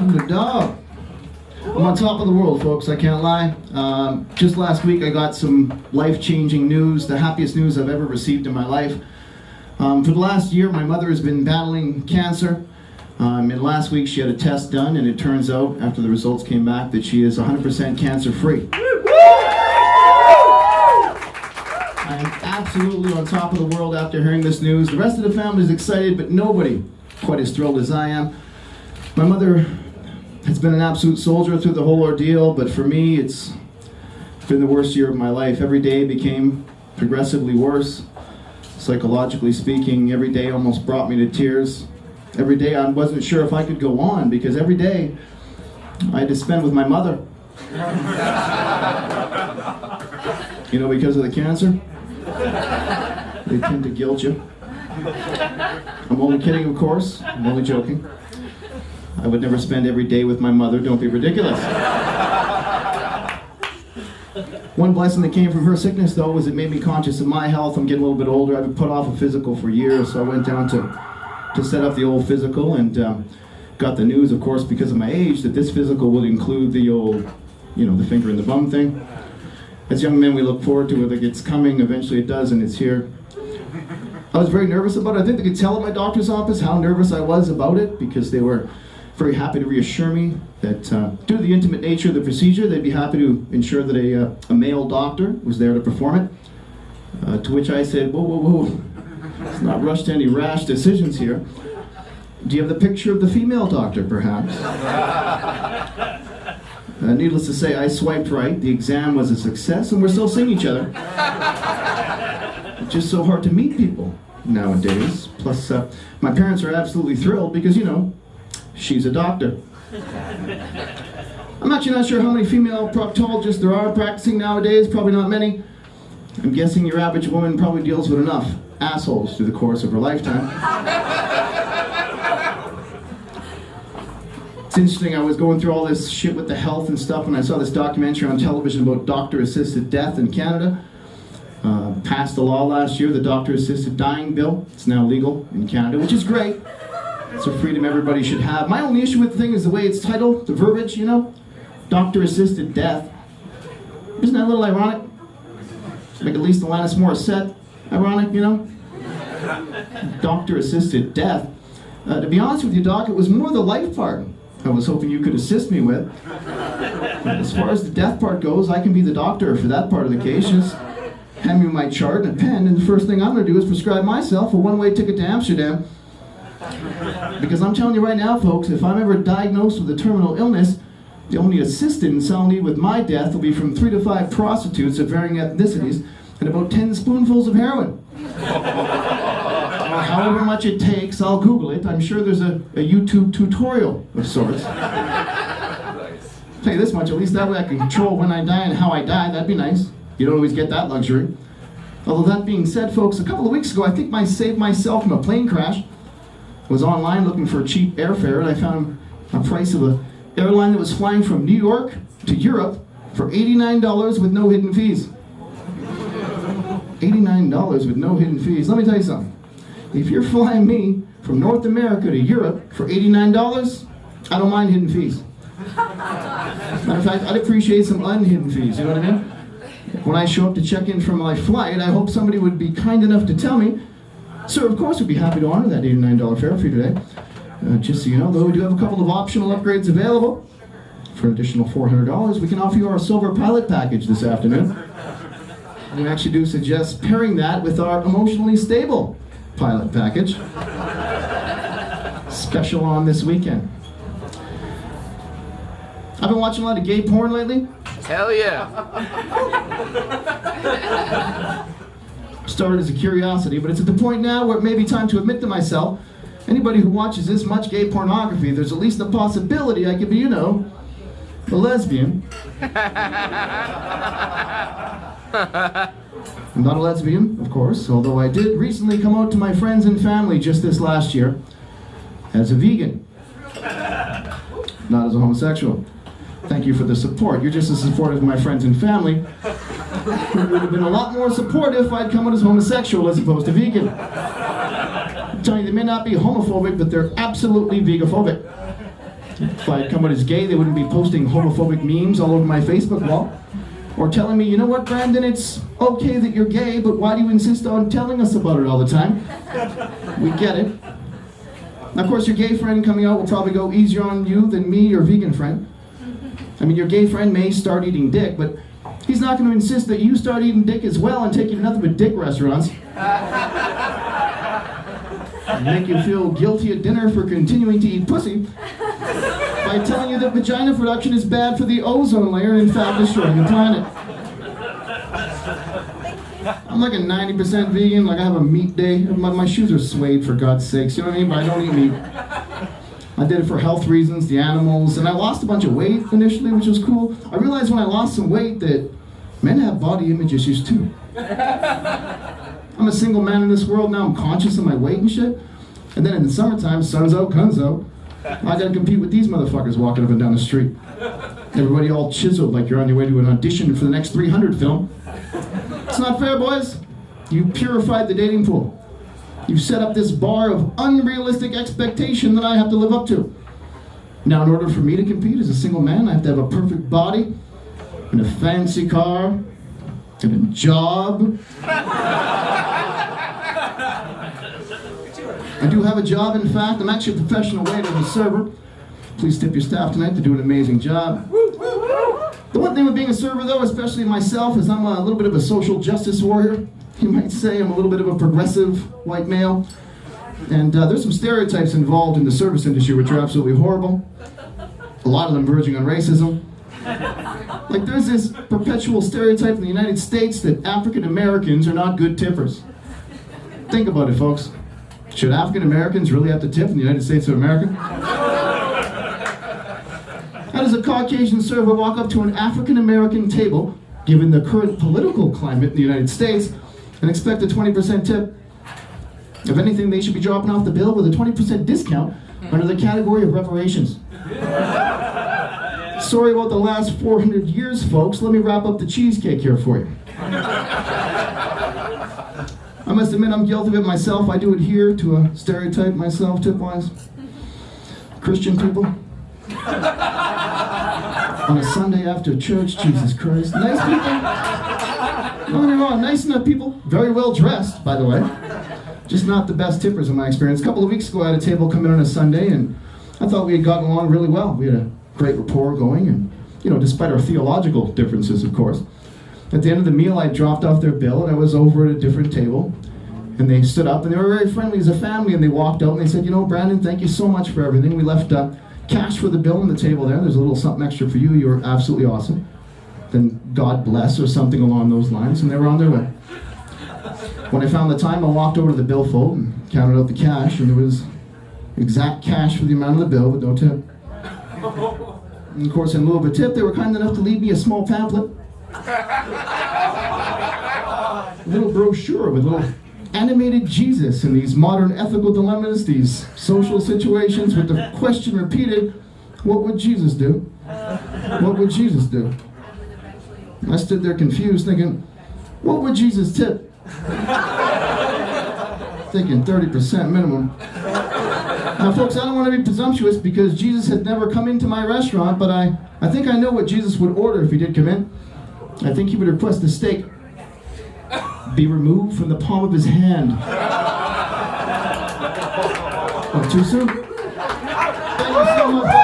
Underdog. I'm on top of the world, folks, I can't lie. Just last week I got some life-changing news, the happiest news I've ever received in my life. For the last year, my mother has been battling cancer. And last week she had a test done, and it turns out, after the results came back, that she is 100% cancer-free. I am absolutely on top of the world after hearing this news. The rest of the family is excited, but nobody quite as thrilled as I am. My mother has been an absolute soldier through the whole ordeal, but for me, it's been the worst year of my life. Every day became progressively worse. Psychologically speaking, every day almost brought me to tears. Every day I wasn't sure if I could go on, because every day I had to spend with my mother. You know, because of the cancer, they tend to guilt you. I'm only kidding, of course. I'm only joking. I would never spend every day with my mother. Don't be ridiculous. One blessing that came from her sickness, though, was it made me conscious of my health. I'm getting a little bit older. I've been put off a physical for years, so I went down to set up the old physical, and got the news, of course, because of my age, that this physical would include the old, you know, the finger in the bum thing. As young men, we look forward to it. Like, it's coming. Eventually it does, and it's here. I was very nervous about it. I think they could tell at my doctor's office how nervous I was about it, because they were very happy to reassure me that due to the intimate nature of the procedure, they'd be happy to ensure that a male doctor was there to perform it. To which I said, whoa, whoa, whoa. Let's not rush to any rash decisions here. Do you have the picture of the female doctor, perhaps? Needless to say, I swiped right. The exam was a success, and we're still seeing each other. It's just so hard to meet people nowadays. Plus, my parents are absolutely thrilled because, you know, she's a doctor. I'm actually not sure how many female proctologists there are practicing nowadays. Probably not many. I'm guessing your average woman probably deals with enough assholes through the course of her lifetime. It's interesting, I was going through all this shit with the health and stuff, and I saw this documentary on television about doctor-assisted death in Canada. Passed the law last year, the doctor-assisted dying bill. It's now legal in Canada, which is great. It's a freedom everybody should have. My only issue with the thing is the way it's titled, the verbiage, you know? Doctor-assisted death. Isn't that a little ironic? Like at least Alanis Morissette ironic, you know? Doctor-assisted death. To be honest with you, Doc, it was more the life part I was hoping you could assist me with. As far as the death part goes, I can be the doctor for that part of the case. Just hand me my chart and a pen, and the first thing I'm going to do is prescribe myself a one-way ticket to Amsterdam. Because I'm telling you right now, folks, if I'm ever diagnosed with a terminal illness, the only assistance I'll need with my death will be from 3 to 5 prostitutes of varying ethnicities and about 10 spoonfuls of heroin. However much it takes, I'll Google it. I'm sure there's a YouTube tutorial of sorts. I'll tell you this much, at least that way I can control when I die and how I die. That'd be nice. You don't always get that luxury. Although that being said, folks, a couple of weeks ago, I think I saved myself from a plane crash. I was online looking for a cheap airfare, and I found a price of an airline that was flying from New York to Europe for $89 with no hidden fees. $89 with no hidden fees. Let me tell you something. If you're flying me from North America to Europe for $89, I don't mind hidden fees. Matter of fact, I'd appreciate some unhidden fees, you know what I mean? When I show up to check in for my flight, I hope somebody would be kind enough to tell me, "Sir, of course we'd be happy to honor that $89 fare for you today. Just so you know, though, we do have a couple of optional upgrades available. For an additional $400, we can offer you our Silver Pilot package this afternoon. We actually do suggest pairing that with our Emotionally Stable Pilot package. Special on this weekend." I've been watching a lot of gay porn lately. Hell yeah. Started as a curiosity, but it's at the point now where it may be time to admit to myself, anybody who watches this much gay pornography, there's at least a possibility I could be, you know, a lesbian. I'm not a lesbian, of course, although I did recently come out to my friends and family just this last year as a vegan, not as a homosexual. Thank you for the support. You're just as supportive of my friends and family. It would have been a lot more supportive if I'd come out as homosexual as opposed to vegan. I'm telling you, they may not be homophobic, but they're absolutely vegophobic. If I had come out as gay, they wouldn't be posting homophobic memes all over my Facebook wall. Or telling me, you know what, Brandon, it's okay that you're gay, but why do you insist on telling us about it all the time? We get it. Now, of course, your gay friend coming out will probably go easier on you than me, your vegan friend. I mean, your gay friend may start eating dick, but he's not going to insist that you start eating dick as well and take you to nothing but dick restaurants. And make you feel guilty at dinner for continuing to eat pussy by telling you that vagina production is bad for the ozone layer and in fact destroying the planet. I'm like a 90% vegan, like I have a meat day. My shoes are suede, for God's sakes, you know what I mean? But I don't eat meat. I did it for health reasons, the animals, and I lost a bunch of weight initially, which was cool. I realized when I lost some weight that men have body image issues too. I'm a single man in this world now, I'm conscious of my weight and shit. And then in the summertime, sun's out, guns out. I gotta compete with these motherfuckers walking up and down the street. Everybody all chiseled like you're on your way to an audition for the next 300 film. It's not fair, boys. You purified the dating pool. You've set up this bar of unrealistic expectation that I have to live up to. Now, in order for me to compete as a single man, I have to have a perfect body, and a fancy car, and a job. I do have a job, in fact. I'm actually a professional waiter and a server. Please tip your staff tonight. They do an amazing job. The one thing with being a server, though, especially myself, is I'm a little bit of a social justice warrior. You might say I'm a little bit of a progressive white male. And there's some stereotypes involved in the service industry which are absolutely horrible. A lot of them verging on racism. Like there's this perpetual stereotype in the United States that African Americans are not good tippers. Think about it, folks. Should African Americans really have to tip in the United States of America? How does a Caucasian server walk up to an African American table, given the current political climate in the United States, and expect a 20% tip? If anything, they should be dropping off the bill with a 20% discount under the category of reparations. Sorry about the last 400 years, folks. Let me wrap up the cheesecake here for you. I must admit I'm guilty of it myself. I do adhere to a stereotype myself, tip-wise. Christian people. On a Sunday after church, Jesus Christ. Nice people. Don't get me wrong, nice enough people. Very well dressed, by the way. Just not the best tippers in my experience. A couple of weeks ago I had a table come in on a Sunday and I thought we had gotten along really well. We had a great rapport going and, despite our theological differences, of course. At the end of the meal, I dropped off their bill and I was over at a different table. And they stood up and they were very friendly as a family and they walked out and they said, Brandon, thank you so much for everything. We left cash for the bill on the table there. There's a little something extra for you. You were absolutely awesome. Then God bless or something along those lines, and they were on their way. When I found the time, I walked over to the billfold and counted out the cash, and there was exact cash for the amount of the bill with no tip. And of course, in lieu of a tip, they were kind enough to leave me a small pamphlet. A little brochure with a little animated Jesus in these modern ethical dilemmas, these social situations with the question repeated, what would Jesus do? What would Jesus do? I stood there confused thinking, what would Jesus tip? Thinking 30% minimum. Now folks, I don't want to be presumptuous because Jesus had never come into my restaurant, but I think I know what Jesus would order if he did come in. I think he would request the steak be removed from the palm of his hand. Not too soon. Thank you so much.